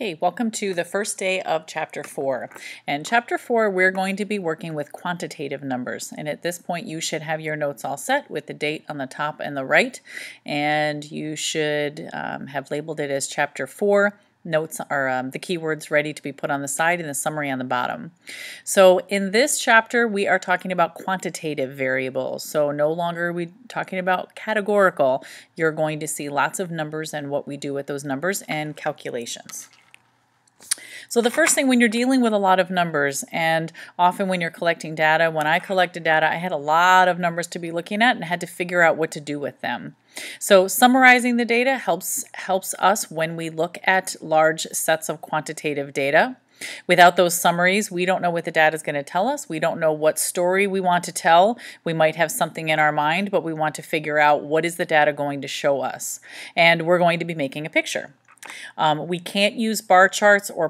Okay, welcome to the first day of Chapter 4. And Chapter 4, we're going to be working with quantitative numbers. And at this point, you should have your notes all set with the date on the top and the right. And you should have labeled it as Chapter 4. Notes are the keywords ready to be put on the side and the summary on the bottom. So in this chapter, we are talking about quantitative variables. So no longer are we talking about categorical. You're going to see lots of numbers and what we do with those numbers and calculations. So the first thing when you're dealing with a lot of numbers, and often when you're collecting data, when I collected data, I had a lot of numbers to be looking at and had to figure out what to do with them. So summarizing the data helps us when we look at large sets of quantitative data. Without those summaries, we don't know what the data is going to tell us. We don't know what story we want to tell. We might have something in our mind, but we want to figure out what is the data going to show us. And we're going to be making a picture. We can't use bar charts or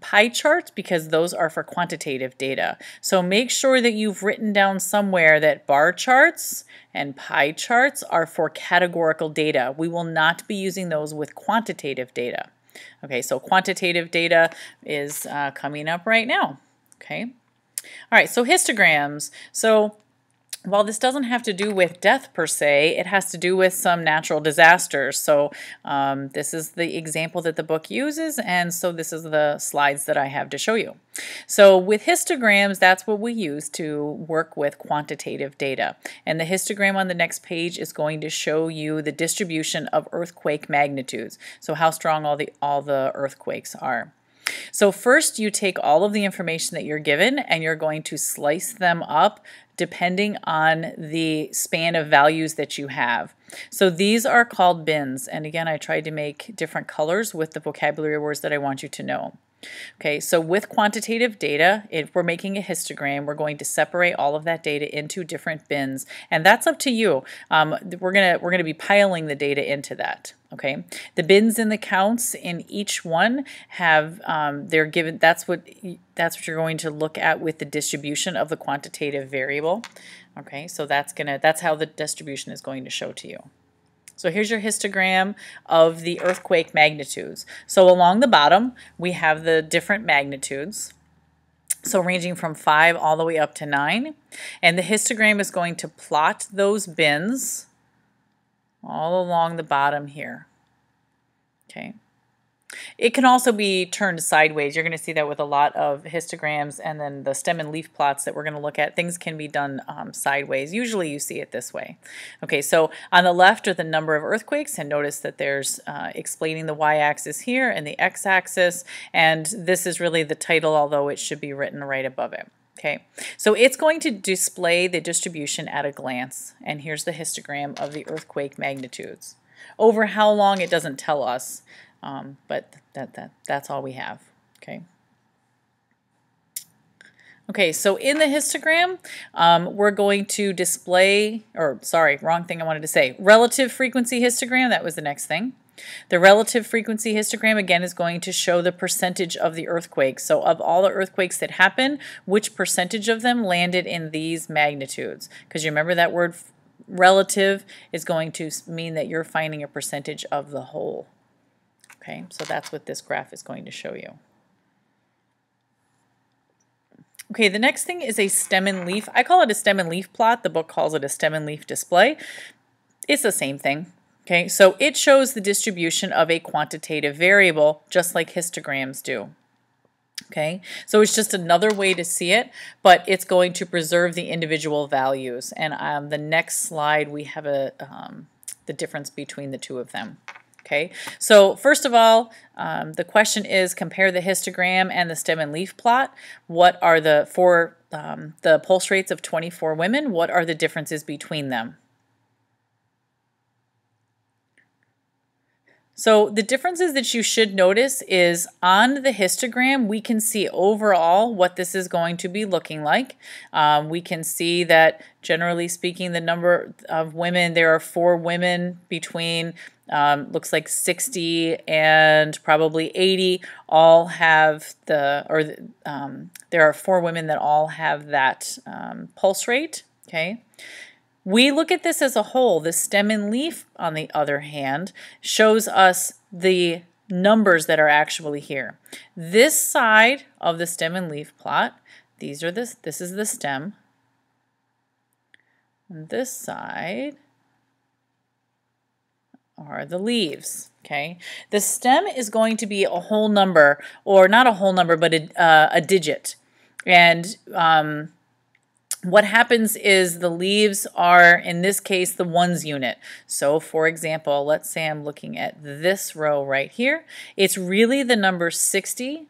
pie charts because those are for quantitative data. So make sure that you've written down somewhere that bar charts and pie charts are for categorical data. We will not be using those with quantitative data. Okay, so quantitative data is coming up right now. Okay. All right, so histograms. So while this doesn't have to do with death per se, it has to do with some natural disasters. So this is the example that the book uses, and so this is the slides that I have to show you. So with histograms, that's what we use to work with quantitative data. And the histogram on the next page is going to show you the distribution of earthquake magnitudes. So how strong all the earthquakes are. So first you take all of the information that you're given and you're going to slice them up depending on the span of values that you have. So these are called bins. And again, I tried to make different colors with the vocabulary words that I want you to know. Okay, so with quantitative data, if we're making a histogram, we're going to separate all of that data into different bins, and that's up to you. We're gonna be piling the data into that. Okay, the bins and the counts in each one have they're given. That's what you're going to look at with the distribution of the quantitative variable. Okay, so that's how the distribution is going to show to you. So here's your histogram of the earthquake magnitudes. So along the bottom, we have the different magnitudes. So ranging from 5 all the way up to 9. And the histogram is going to plot those bins all along the bottom here. Okay. It can also be turned sideways. You're going to see that with a lot of histograms, and then the stem and leaf plots that we're going to look at. Things can be done sideways. Usually you see it this way. Okay, so on the left are the number of earthquakes, and notice that there's explaining the y-axis here and the x-axis, and this is really the title, although it should be written right above it. Okay, so it's going to display the distribution at a glance, and here's the histogram of the earthquake magnitudes. Over how long, it doesn't tell us. But that's all we have. Okay. Okay, so in the histogram, we're going to display, or sorry, wrong thing I wanted to say, relative frequency histogram. That was the next thing. The relative frequency histogram, again, is going to show the percentage of the earthquakes. So of all the earthquakes that happen, which percentage of them landed in these magnitudes? Because you remember that word relative is going to mean that you're finding a percentage of the whole. Okay, so that's what this graph is going to show you. Okay, the next thing is a stem and leaf. I call it a stem and leaf plot. The book calls it a stem and leaf display. It's the same thing. Okay, so it shows the distribution of a quantitative variable, just like histograms do. Okay, so it's just another way to see it, but it's going to preserve the individual values. And the next slide, we have the difference between the two of them. Okay, so first of all, the question is compare the histogram and the stem and leaf plot. What are for the pulse rates of 24 women, what are the differences between them? So the differences that you should notice is on the histogram, we can see overall what this is going to be looking like. We can see that generally speaking, the number of women, there are 4 women between looks like 60 and probably 80 all have there are 4 women that all have that pulse rate. Okay. We look at this as a whole. The stem and leaf, on the other hand, shows us the numbers that are actually here. This side of the stem and leaf plot, this is the stem. And this side are the leaves. Okay, the stem is going to be a whole number, or not a whole number, but a digit. And what happens is the leaves are, in this case, the ones unit. So for example, let's say I'm looking at this row right here. It's really the number 60,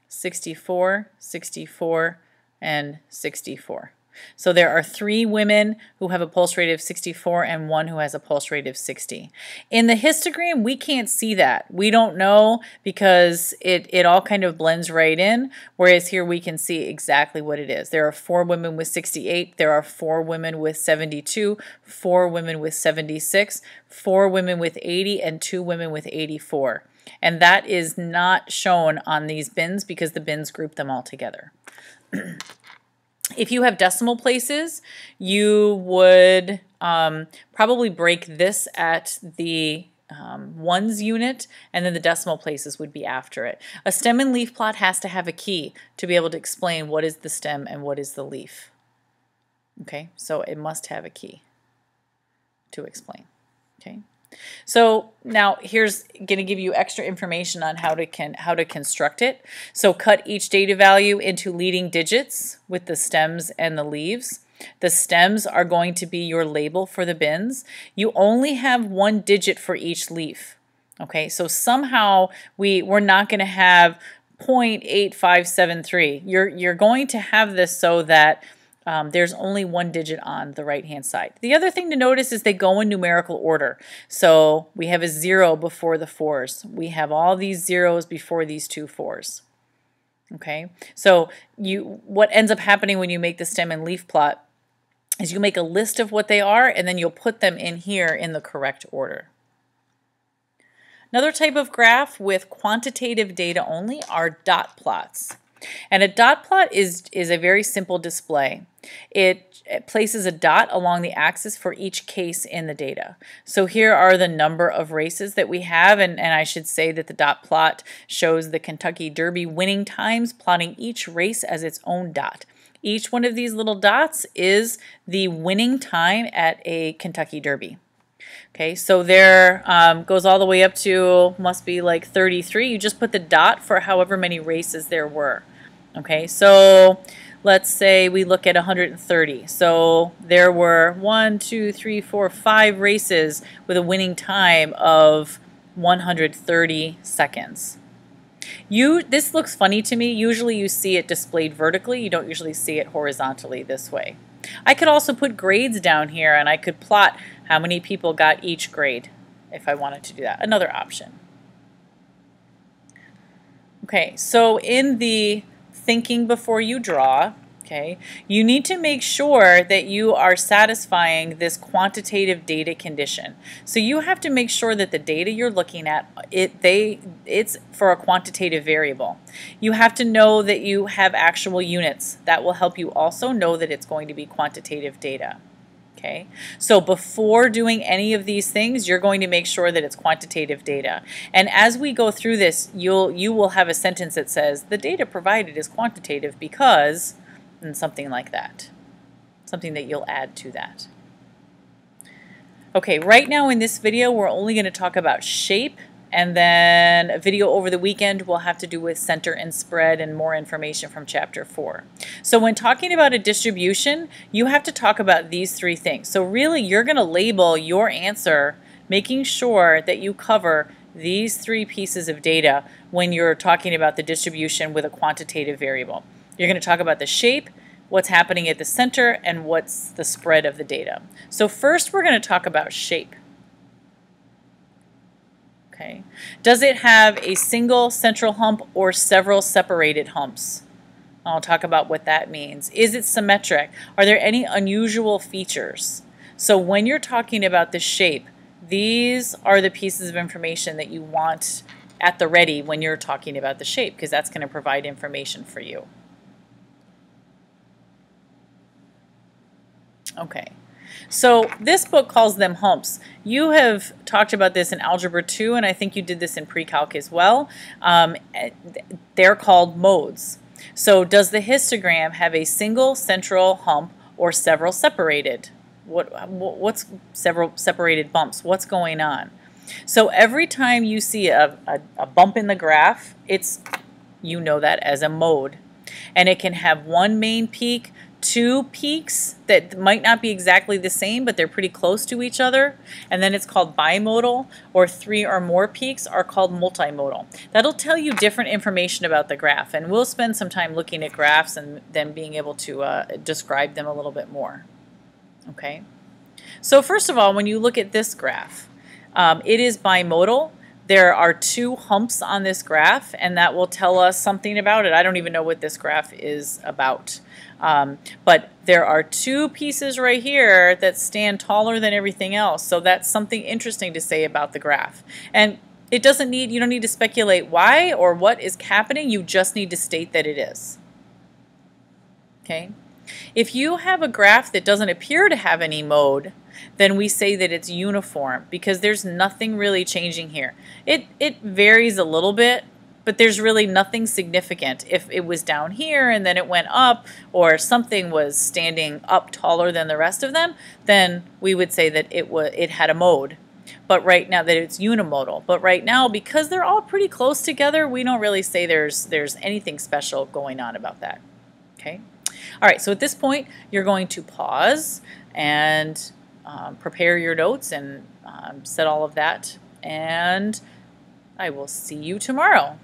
64, 64, and 64. So there are 3 women who have a pulse rate of 64 and 1 who has a pulse rate of 60. In the histogram, we can't see that. We don't know because it all kind of blends right in, whereas here we can see exactly what it is. There are 4 women with 68, there are 4 women with 72, 4 women with 76, 4 women with 80, and 2 women with 84. And that is not shown on these bins because the bins group them all together. If you have decimal places, you would probably break this at the ones unit, and then the decimal places would be after it. A stem and leaf plot has to have a key to be able to explain what is the stem and what is the leaf. Okay, so it must have a key to explain. Okay. So now here's going to give you extra information on how to construct it. So cut each data value into leading digits with the stems and the leaves. The stems are going to be your label for the bins. You only have 1 digit for each leaf. Okay, so somehow we're not going to have 0.8573. You're going to have this so that there's only 1 digit on the right-hand side. The other thing to notice is they go in numerical order. So we have a 0 before the 4s. We have all these 0s before these 2 4s. Okay, so what ends up happening when you make the stem and leaf plot is you make a list of what they are, and then you'll put them in here in the correct order. Another type of graph with quantitative data only are dot plots. And a dot plot is a very simple display. It places a dot along the axis for each case in the data. So here are the number of races that we have, and I should say that the dot plot shows the Kentucky Derby winning times, plotting each race as its own dot. Each one of these little dots is the winning time at a Kentucky Derby. Okay, so there goes all the way up to, must be like 33. You just put the dot for however many races there were. Okay, so let's say we look at 130. So there were 1, 2, 3, 4, 5 races with a winning time of 130 seconds. This looks funny to me. Usually you see it displayed vertically. You don't usually see it horizontally this way. I could also put grades down here, and I could plot how many people got each grade if I wanted to do that. Another option. Okay, so in the thinking before you draw, okay, you need to make sure that you are satisfying this quantitative data condition. So you have to make sure that the data you're looking at, it's for a quantitative variable. You have to know that you have actual units. That will help you also know that it's going to be quantitative data. Okay, so before doing any of these things, you're going to make sure that it's quantitative data. And as we go through this, you will have a sentence that says, the data provided is quantitative because, and something like that. Something that you'll add to that. Okay, right now in this video, we're only going to talk about shape, and then a video over the weekend will have to do with center and spread and more information from chapter 4. So when talking about a distribution, you have to talk about these 3 things. So really, you're going to label your answer, making sure that you cover these 3 pieces of data when you're talking about the distribution with a quantitative variable. You're going to talk about the shape, what's happening at the center, and what's the spread of the data. So first, we're going to talk about shape. Okay. Does it have a single central hump or several separated humps? I'll talk about what that means. Is it symmetric? Are there any unusual features? So when you're talking about the shape, these are the pieces of information that you want at the ready when you're talking about the shape, because that's going to provide information for you. Okay. So this book calls them humps. You have talked about this in Algebra 2, and I think you did this in pre-calc as well. They're called modes. So does the histogram have a single central hump or several separated? What's several separated bumps? What's going on? So every time you see a bump in the graph, you know that as a mode. And it can have one main peak, two peaks that might not be exactly the same, but they're pretty close to each other, and then it's called bimodal, or three or more peaks are called multimodal. That'll tell you different information about the graph, and we'll spend some time looking at graphs and then being able to describe them a little bit more. Okay, so first of all, when you look at this graph, it is bimodal. There are two humps on this graph, and that will tell us something about it. I don't even know what this graph is about. But there are two pieces right here that stand taller than everything else. So that's something interesting to say about the graph. And you don't need to speculate why or what is happening. You just need to state that it is. Okay? If you have a graph that doesn't appear to have any mode, then we say that it's uniform because there's nothing really changing here. It varies a little bit, but there's really nothing significant. If it was down here and then it went up, or something was standing up taller than the rest of them, then we would say that it had a mode. But right now that it's unimodal. But right now, because they're all pretty close together, we don't really say there's anything special going on about that. Okay. All right, so at this point, you're going to pause and prepare your notes and set all of that, and I will see you tomorrow.